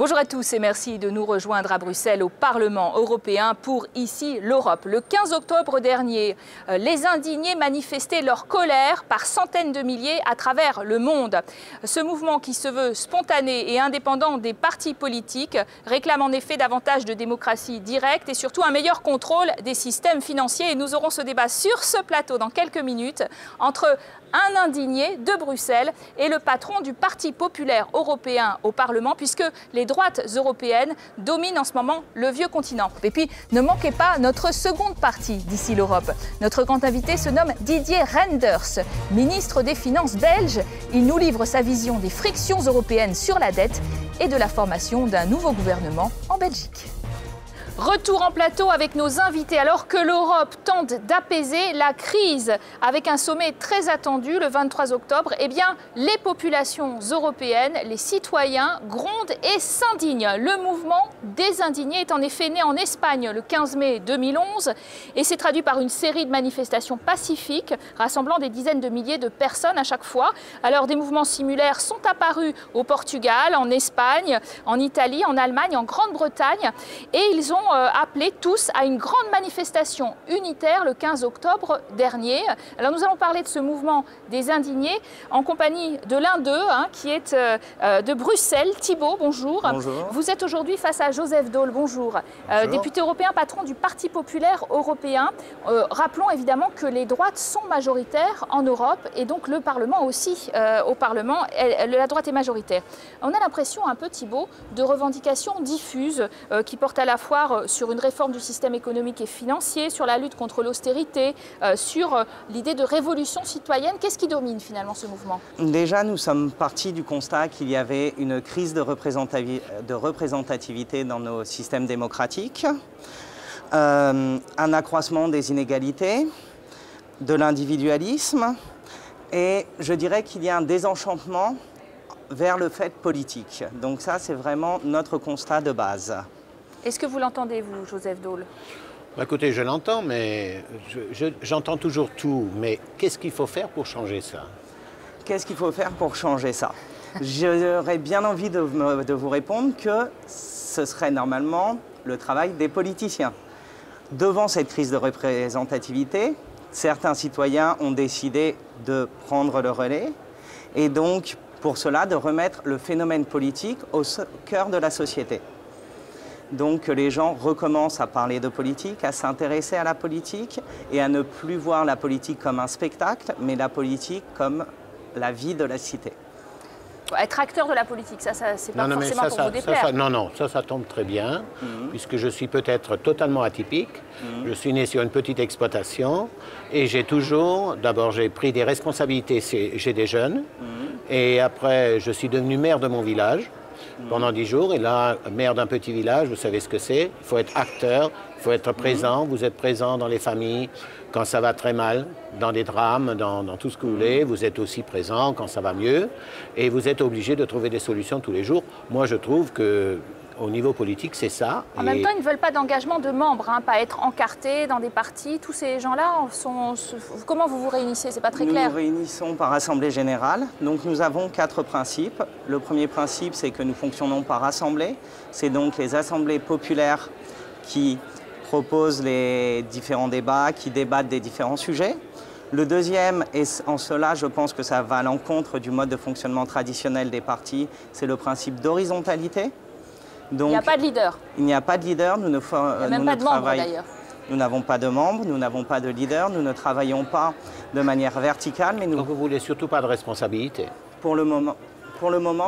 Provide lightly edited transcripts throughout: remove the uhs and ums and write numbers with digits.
Bonjour à tous et merci de nous rejoindre à Bruxelles au Parlement européen pour Ici l'Europe. Le 15 octobre dernier, les indignés manifestaient leur colère par centaines de milliers à travers le monde. Ce mouvement qui se veut spontané et indépendant des partis politiques réclame en effet davantage de démocratie directe et surtout un meilleur contrôle des systèmes financiers. Et nous aurons ce débat sur ce plateau dans quelques minutes entre un indigné de Bruxelles et le patron du Parti populaire européen au Parlement, puisque les droites européennes dominent en ce moment le vieux continent. Et puis, ne manquez pas notre seconde partie d'Ici l'Europe. Notre grand invité se nomme Didier Reynders, ministre des Finances belge. Il nous livre sa vision des frictions européennes sur la dette et de la formation d'un nouveau gouvernement en Belgique. Retour en plateau avec nos invités. Alors que l'Europe tente d'apaiser la crise avec un sommet très attendu le 23 octobre, eh bien, les populations européennes, les citoyens grondent et s'indignent. Le mouvement des indignés est en effet né en Espagne le 15 mai 2011 et s'est traduit par une série de manifestations pacifiques rassemblant des dizaines de milliers de personnes à chaque fois. Alors, des mouvements similaires sont apparus au Portugal, en Espagne, en Italie, en Allemagne, en Grande-Bretagne et ils ont appelé tous à une grande manifestation unitaire le 15 octobre dernier. Alors nous allons parler de ce mouvement des indignés en compagnie de l'un d'eux qui est de Bruxelles. Thibault, bonjour. Bonjour. Vous êtes aujourd'hui face à Joseph Daul, bonjour. Député européen, patron du Parti populaire européen. Rappelons évidemment que les droites sont majoritaires en Europe et donc le Parlement aussi. Au Parlement, la droite est majoritaire. On a l'impression un peu, Thibault, de revendications diffuses qui portent à la fois sur une réforme du système économique et financier, sur la lutte contre l'austérité, sur l'idée de révolution citoyenne. Qu'est-ce qui domine finalement ce mouvement? Déjà, nous sommes partis du constat qu'il y avait une crise de représentativité dans nos systèmes démocratiques, un accroissement des inégalités, de l'individualisme, et je dirais qu'il y a un désenchantement vers le fait politique. Donc ça, c'est vraiment notre constat de base. Est-ce que vous l'entendez, vous, Joseph Daul? Écoutez, je l'entends, mais j'entends toujours tout. Mais qu'est-ce qu'il faut faire pour changer ça? Qu'est-ce qu'il faut faire pour changer ça? J'aurais bien envie de vous répondre que ce serait normalement le travail des politiciens. Devant cette crise de représentativité, certains citoyens ont décidé de prendre le relais et donc, pour cela, de remettre le phénomène politique au cœur de la société. Donc que les gens recommencent à parler de politique, à s'intéresser à la politique et à ne plus voir la politique comme un spectacle, mais la politique comme la vie de la cité. Être acteur de la politique, ça c'est pas forcément pour vous déplaire. Ça tombe très bien, puisque je suis peut-être totalement atypique. Je suis né sur une petite exploitation et j'ai toujours, d'abord j'ai pris des responsabilités chez des jeunes et après je suis devenu maire de mon village pendant 10 jours. Et là, maire d'un petit village, vous savez ce que c'est. Il faut être acteur, il faut être présent. Vous êtes présent dans les familles quand ça va très mal, dans des drames, dans tout ce que vous voulez. Vous êtes aussi présent quand ça va mieux. Et vous êtes obligé de trouver des solutions tous les jours. Moi, je trouve que au niveau politique, c'est ça. En même temps, ils ne veulent pas d'engagement de membres, pas être encartés dans des partis. Tous ces gens-là, comment vous vous réunissez? C'est pas très clair. Nous nous réunissons par assemblée générale. Donc nous avons 4 principes. Le premier principe, c'est que nous fonctionnons par assemblée. C'est donc les assemblées populaires qui proposent les différents débats, qui débattent des différents sujets. Le deuxième, et en cela je pense que ça va à l'encontre du mode de fonctionnement traditionnel des partis, c'est le principe d'horizontalité. Donc, il n'y a pas de leader. Il n'y a pas de leader. Il n'y a même pas de membres d'ailleurs. Nous n'avons pas de membres, nous n'avons pas de leader, nous ne travaillons pas de manière verticale. Mais donc vous ne voulez surtout pas de responsabilité? Pour le moment,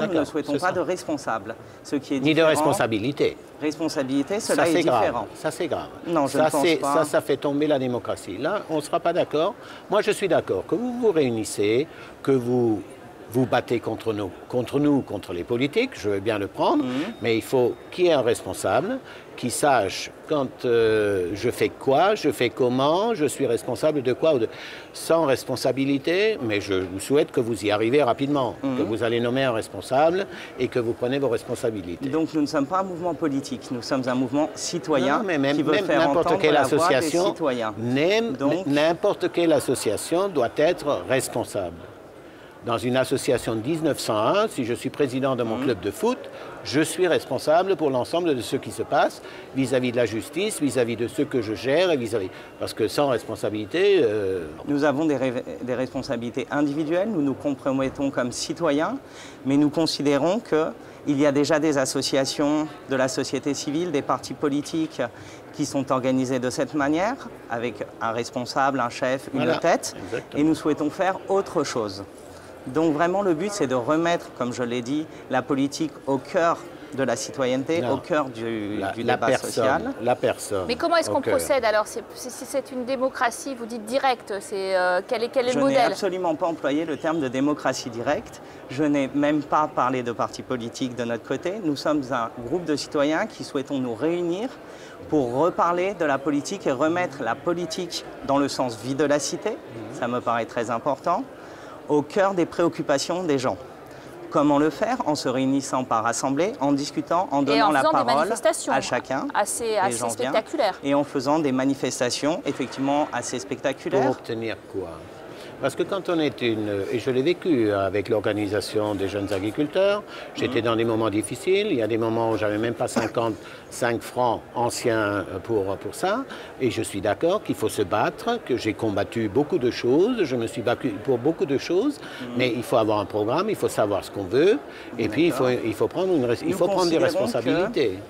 nous ne souhaitons pas de responsable. Ce qui est ni de responsabilité. Responsabilité, cela est différent. Ça c'est grave. Non, je ne pense pas. Ça fait tomber la démocratie. Là, on ne sera pas d'accord. Moi, je suis d'accord que vous vous réunissez, que vous battez contre nous, contre les politiques, je veux bien le prendre, mais il faut qu'il y ait un responsable qui sache quand je fais quoi, je fais comment, je suis responsable de quoi, sans responsabilité, mais je vous souhaite que vous y arrivez rapidement, que vous allez nommer un responsable et que vous prenez vos responsabilités. Donc nous ne sommes pas un mouvement politique, nous sommes un mouvement citoyen qui veut faire n'importe quelle entendre la voix des association, citoyens. N'importe quelle association doit être responsable. dans une association de 1901, si je suis président de mon club de foot, je suis responsable pour l'ensemble de ce qui se passe vis-à-vis de la justice, vis-à-vis de ceux que je gère, et parce que sans responsabilité... Nous avons des responsabilités individuelles, nous nous compromettons comme citoyens, mais nous considérons qu'il y a déjà des associations de la société civile, des partis politiques qui sont organisés de cette manière, avec un responsable, un chef, une tête, et nous souhaitons faire autre chose. Donc vraiment le but c'est de remettre, comme je l'ai dit, la politique au cœur de la citoyenneté, au cœur du débat social. La personne. Mais comment est-ce qu'on procède alors? C'est une démocratie, vous dites directe, quel est le modèle? Je n'ai absolument pas employé le terme de démocratie directe, je n'ai même pas parlé de partis politiques de notre côté. Nous sommes un groupe de citoyens qui souhaitons nous réunir pour reparler de la politique et remettre la politique dans le sens vie de la cité, ça me paraît très important, au cœur des préoccupations des gens. Comment le faire? En se réunissant par assemblée, en discutant, en donnant la parole à chacun. Assez spectaculaires. Et en faisant des manifestations effectivement assez spectaculaires. Pour obtenir quoi? Parce que quand on est et je l'ai vécu avec l'organisation des jeunes agriculteurs, j'étais dans des moments difficiles, il y a des moments où j'avais même pas 55 francs anciens pour ça, et je suis d'accord qu'il faut se battre, que j'ai combattu beaucoup de choses, je me suis battu pour beaucoup de choses, mais il faut avoir un programme, il faut savoir ce qu'on veut, et puis il faut prendre des responsabilités.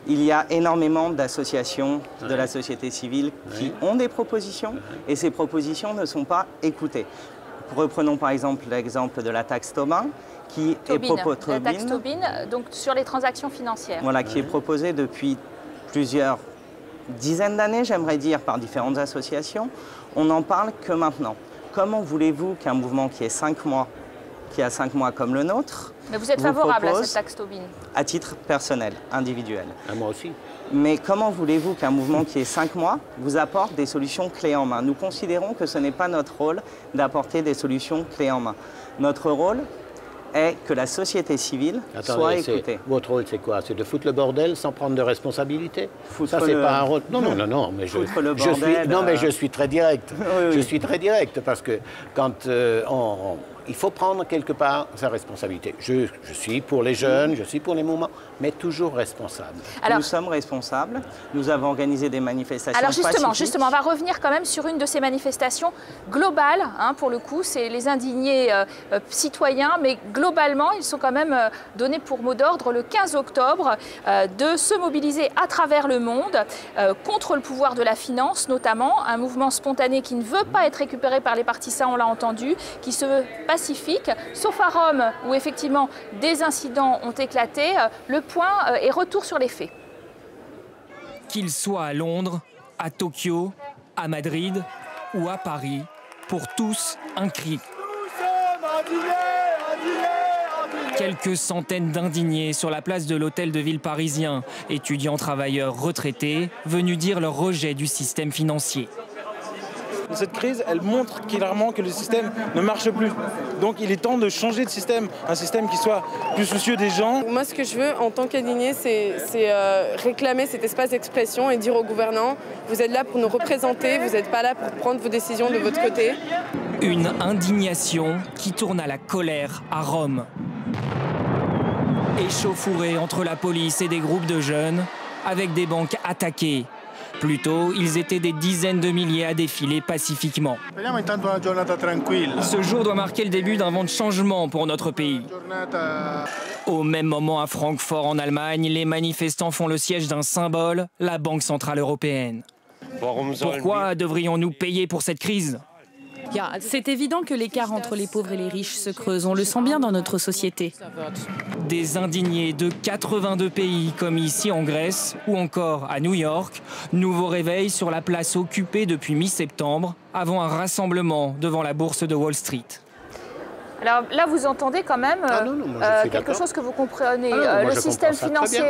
Il y a énormément d'associations de la société civile qui ont des propositions et ces propositions ne sont pas écoutées. Reprenons par exemple l'exemple de la taxe Tobin qui est proposée. La taxe Tobin, donc sur les transactions financières. Voilà, qui est proposée depuis plusieurs dizaines d'années, j'aimerais dire, par différentes associations. On n'en parle que maintenant. Comment voulez-vous qu'un mouvement qui a 5 mois comme le nôtre... Mais vous êtes favorable à cette taxe Tobin? À titre personnel, individuel. Moi aussi. Mais comment voulez-vous qu'un mouvement qui est 5 mois vous apporte des solutions clés en main? Nous considérons que ce n'est pas notre rôle d'apporter des solutions clés en main. Notre rôle est que la société civile soit écoutée. Votre rôle, c'est quoi? C'est de foutre le bordel sans prendre de responsabilité? Ça, c'est pas un rôle... Non, mais je suis très direct. Je suis très direct parce que quand il faut prendre quelque part sa responsabilité. Je suis pour les jeunes, je suis pour les mouvements, mais toujours responsable. Alors, nous sommes responsables. Nous avons organisé des manifestations Alors justement, on va revenir quand même sur une de ces manifestations globales. Pour le coup, c'est les indignés citoyens, mais globalement, ils sont quand même donnés pour mot d'ordre le 15 octobre de se mobiliser à travers le monde contre le pouvoir de la finance, notamment un mouvement spontané qui ne veut pas être récupéré par les partisans, on l'a entendu, qui se veut pacifique, sauf à Rome où effectivement des incidents ont éclaté. Le point est retour sur les faits. Qu'ils soient à Londres, à Tokyo, à Madrid ou à Paris, pour tous un cri. Quelques centaines d'indignés sur la place de l'hôtel de ville parisien, étudiants travailleurs retraités, venus dire leur rejet du système financier. Cette crise, elle montre clairement que le système ne marche plus. Donc il est temps de changer de système, un système qui soit plus soucieux des gens. Moi, ce que je veux en tant qu'indigné, c'est réclamer cet espace d'expression et dire aux gouvernants, vous êtes là pour nous représenter, vous n'êtes pas là pour prendre vos décisions de votre côté. Une indignation qui tourne à la colère à Rome. Échauffourée entre la police et des groupes de jeunes, avec des banques attaquées. Plus tôt, ils étaient des dizaines de milliers à défiler pacifiquement. Ce jour doit marquer le début d'un vent de changement pour notre pays. Au même moment, à Francfort, en Allemagne, les manifestants font le siège d'un symbole, la Banque centrale européenne. Pourquoi devrions-nous payer pour cette crise ? C'est évident que l'écart entre les pauvres et les riches se creuse. On le sent bien dans notre société. Des indignés de 82 pays, comme ici en Grèce ou encore à New York. Nouveau réveil sur la place occupée depuis mi-septembre, avant un rassemblement devant la bourse de Wall Street. Alors là, vous entendez quand même quelque chose que vous comprenez. Le système financier,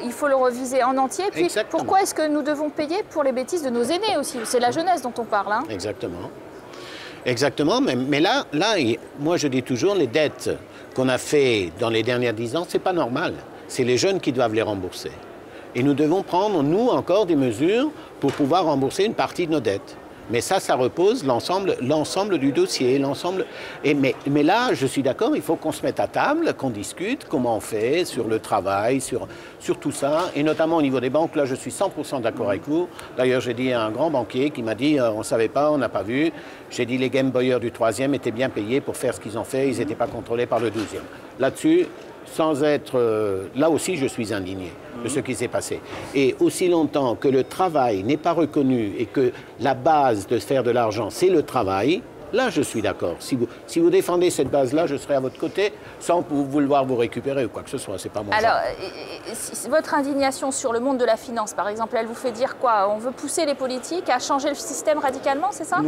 il faut le reviser en entier. Puis exactement. Pourquoi est-ce que nous devons payer pour les bêtises de nos aînés aussi? C'est la jeunesse dont on parle. Exactement. Exactement, mais là, moi je dis toujours, les dettes qu'on a fait dans les dernières 10 ans, c'est pas normal. C'est les jeunes qui doivent les rembourser. Et nous devons prendre, nous, encore des mesures pour pouvoir rembourser une partie de nos dettes. Mais ça repose l'ensemble du dossier, mais là, je suis d'accord, il faut qu'on se mette à table, qu'on discute comment on fait sur le travail, sur tout ça, et notamment au niveau des banques. Là, je suis 100% d'accord avec vous. D'ailleurs, j'ai dit à un grand banquier qui m'a dit on ne savait pas, on n'a pas vu. J'ai dit les Game Boyers du 3e étaient bien payés pour faire ce qu'ils ont fait, ils n'étaient pas contrôlés par le 12e. Là-dessus, sans être... là aussi, je suis indigné de ce qui s'est passé. Et aussi longtemps que le travail n'est pas reconnu et que la base de faire de l'argent, c'est le travail, là, je suis d'accord. Si vous défendez cette base-là, je serai à votre côté sans vouloir vous récupérer ou quoi que ce soit. C'est pas mon genre. Alors, votre indignation sur le monde de la finance, par exemple, elle vous fait dire quoi? On veut pousser les politiques à changer le système radicalement, c'est ça?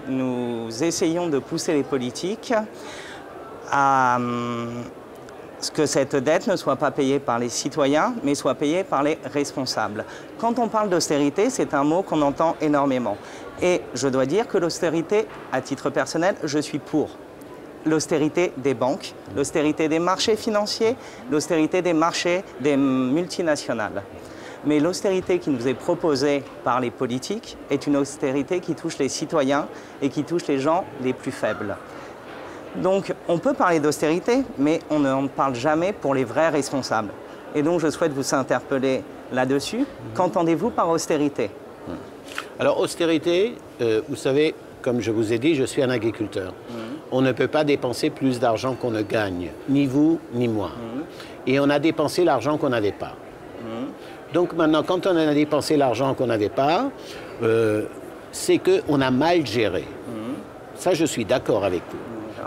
Nous essayons de pousser les politiques à ce que cette dette ne soit pas payée par les citoyens, mais soit payée par les responsables. Quand on parle d'austérité, c'est un mot qu'on entend énormément. Et je dois dire que l'austérité, à titre personnel, je suis pour. L'austérité des banques, l'austérité des marchés financiers, l'austérité des marchés des multinationales. Mais l'austérité qui nous est proposée par les politiques est une austérité qui touche les citoyens et qui touche les gens les plus faibles. Donc, on peut parler d'austérité, mais on n'en parle jamais pour les vrais responsables. Et donc, je souhaite vous interpeller là-dessus. Qu'entendez-vous par austérité? Alors, austérité, vous savez, comme je vous ai dit, je suis un agriculteur. On ne peut pas dépenser plus d'argent qu'on ne gagne, ni vous, ni moi. Et on a dépensé l'argent qu'on n'avait pas. Donc maintenant, quand on a dépensé l'argent qu'on n'avait pas, c'est qu'on a mal géré. Ça, je suis d'accord avec vous.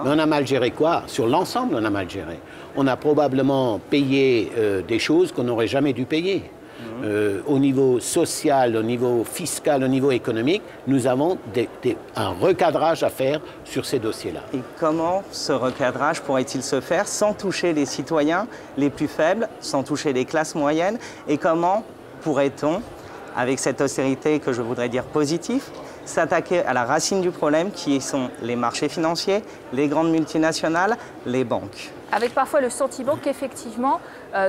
Mais on a mal géré quoi? Sur l'ensemble, on a mal géré. On a probablement payé des choses qu'on n'aurait jamais dû payer. Au niveau social, au niveau fiscal, au niveau économique, nous avons un recadrage à faire sur ces dossiers-là. Et comment ce recadrage pourrait-il se faire sans toucher les citoyens les plus faibles, sans toucher les classes moyennes? Et comment pourrait-on, avec cette austérité que je voudrais dire positive, s'attaquer à la racine du problème qui sont les marchés financiers, les grandes multinationales, les banques? Avec parfois le sentiment qu'effectivement,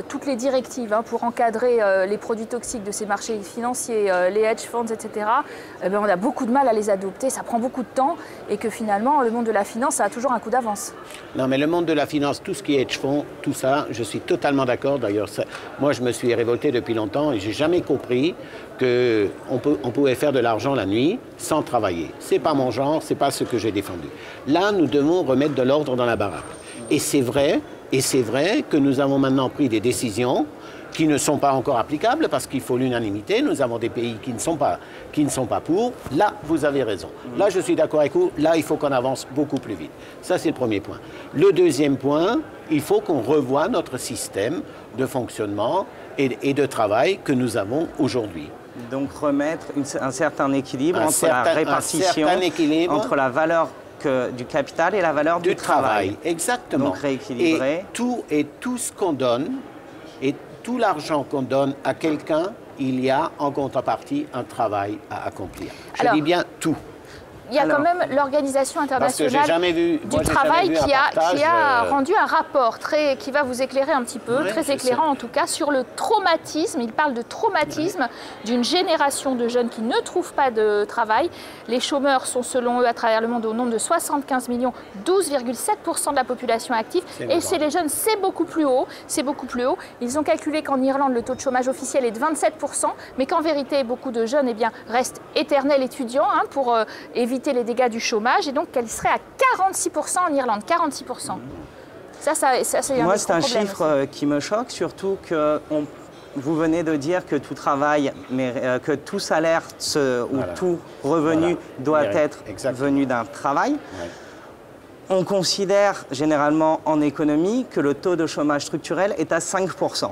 toutes les directives pour encadrer les produits toxiques de ces marchés financiers, les hedge funds, etc., on a beaucoup de mal à les adopter, ça prend beaucoup de temps et que finalement, le monde de la finance a toujours un coup d'avance. Non, mais le monde de la finance, tout ce qui est hedge funds, tout ça, je suis totalement d'accord. D'ailleurs, moi, je me suis révolté depuis longtemps et je n'ai jamais compris qu'on pouvait faire de l'argent la nuit sans travailler. Ce n'est pas mon genre, ce n'est pas ce que j'ai défendu. Là, nous devons remettre de l'ordre dans la baraque. Et c'est vrai que nous avons maintenant pris des décisions qui ne sont pas encore applicables parce qu'il faut l'unanimité. Nous avons des pays qui ne sont pas pour. Là, vous avez raison. Là, je suis d'accord avec vous. Là, il faut qu'on avance beaucoup plus vite. Ça, c'est le premier point. Le deuxième point, il faut qu'on revoie notre système de fonctionnement et de travail que nous avons aujourd'hui. Donc remettre un certain équilibre entre la répartition, entre la valeur du capital et la valeur du travail. Exactement. Donc rééquilibrer. Et tout ce qu'on donne, et tout l'argent qu'on donne à quelqu'un, il y a en contrepartie un travail à accomplir. Je dis bien tout. Il y a quand même l'Organisation internationale du travail qui a rendu un rapport qui va vous éclairer un petit peu, très éclairant en tout cas, sur le traumatisme. Il parle de traumatisme d'une génération de jeunes qui ne trouvent pas de travail. Les chômeurs sont selon eux à travers le monde au nombre de 75 millions, 12,7% de la population active. Et chez les jeunes, c'est beaucoup plus haut. C'est beaucoup plus haut. Ils ont calculé qu'en Irlande, le taux de chômage officiel est de 27%, mais qu'en vérité, beaucoup de jeunes restent éternels étudiants pour éviter les dégâts du chômage et donc qu'elle serait à 46% en Irlande, 46%. Ça c'est moi, c'est un chiffre qui me choque, surtout que vous venez de dire que tout travail, que tout salaire ou tout revenu doit être venu d'un travail. On considère généralement en économie que le taux de chômage structurel est à 5%.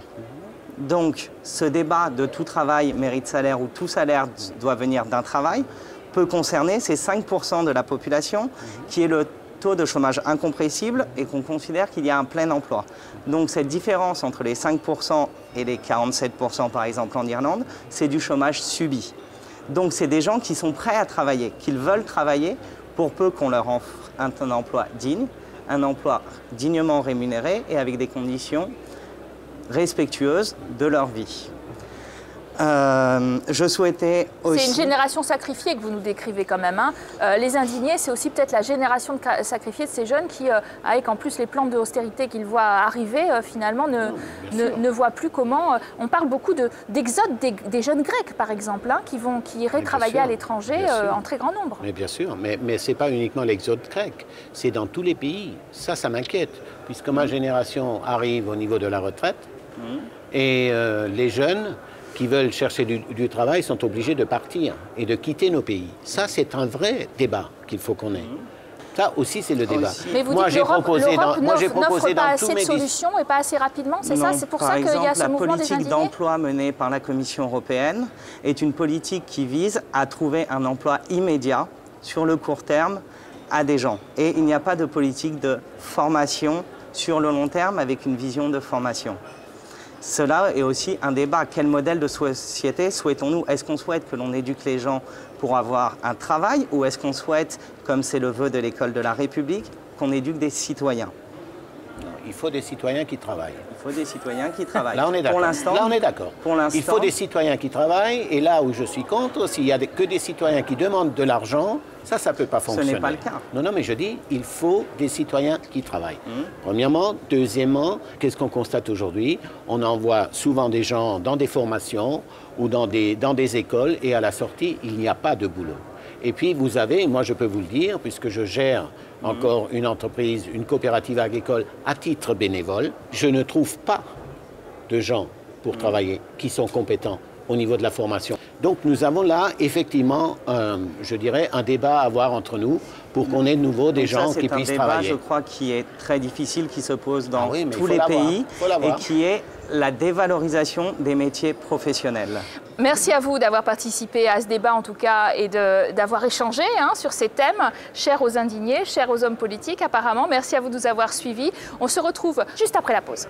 Donc, ce débat de tout travail mérite salaire ou tout salaire doit venir d'un travail peut concerner ces 5% de la population qui est le taux de chômage incompressible et qu'on considère qu'il y a un plein emploi. Donc cette différence entre les 5% et les 47% par exemple en Irlande, c'est du chômage subi. Donc c'est des gens qui sont prêts à travailler, qu'ils veulent travailler pour peu qu'on leur offre un emploi digne, un emploi dignement rémunéré et avec des conditions respectueuses de leur vie. Je souhaitais aussi... C'est une génération sacrifiée que vous nous décrivez quand même. Hein. Les indignés, c'est aussi peut-être la génération sacrifiée de ces jeunes qui, avec en plus les plans d'austérité qu'ils voient arriver, finalement ne voient plus comment... on parle beaucoup d'exode des jeunes Grecs, par exemple, hein, qui iraient travailler à l'étranger en très grand nombre. Mais bien sûr, mais ce n'est pas uniquement l'exode grec, c'est dans tous les pays. Ça m'inquiète, puisque ma génération arrive au niveau de la retraite, et les jeunes qui veulent chercher du travail sont obligés de partir et de quitter nos pays. Ça, c'est un vrai débat qu'il faut qu'on ait. Ça aussi, c'est le débat. Mais vous dites que l'Europe n'offre pas assez de solutions et pas assez rapidement, c'est ça? C'est pour ça qu'il y a ce mouvement des indignés? La politique d'emploi menée par la Commission européenne est une politique qui vise à trouver un emploi immédiat, sur le court terme, à des gens. Et il n'y a pas de politique de formation sur le long terme avec une vision de formation. Cela est aussi un débat. Quel modèle de société souhaitons-nous? Est-ce qu'on souhaite que l'on éduque les gens pour avoir un travail ou est-ce qu'on souhaite, comme c'est le vœu de l'école de la République, qu'on éduque des citoyens? Il faut des citoyens qui travaillent. Il faut des citoyens qui travaillent. Là, on est d'accord. Là, on est d'accord. Il faut des citoyens qui travaillent. Et là où je suis contre, s'il n'y a que des citoyens qui demandent de l'argent, ça ne peut pas fonctionner. Ce n'est pas le cas. Non, mais je dis, il faut des citoyens qui travaillent. Premièrement. Deuxièmement, qu'est-ce qu'on constate aujourd'hui? On envoie souvent des gens dans des formations ou dans des écoles et à la sortie, il n'y a pas de boulot. Et puis, vous avez, moi je peux vous le dire, puisque je gère encore une entreprise, une coopérative agricole à titre bénévole, je ne trouve pas de gens pour travailler qui sont compétents au niveau de la formation. Donc nous avons là effectivement, je dirais, un débat à avoir entre nous pour qu'on ait de nouveau des gens qui puissent travailler. C'est un débat, je crois, qui est très difficile, qui se pose dans tous les pays et qui est la dévalorisation des métiers professionnels. Merci à vous d'avoir participé à ce débat en tout cas et d'avoir échangé sur ces thèmes chers aux indignés, chers aux hommes politiques apparemment. Merci à vous de nous avoir suivis. On se retrouve juste après la pause.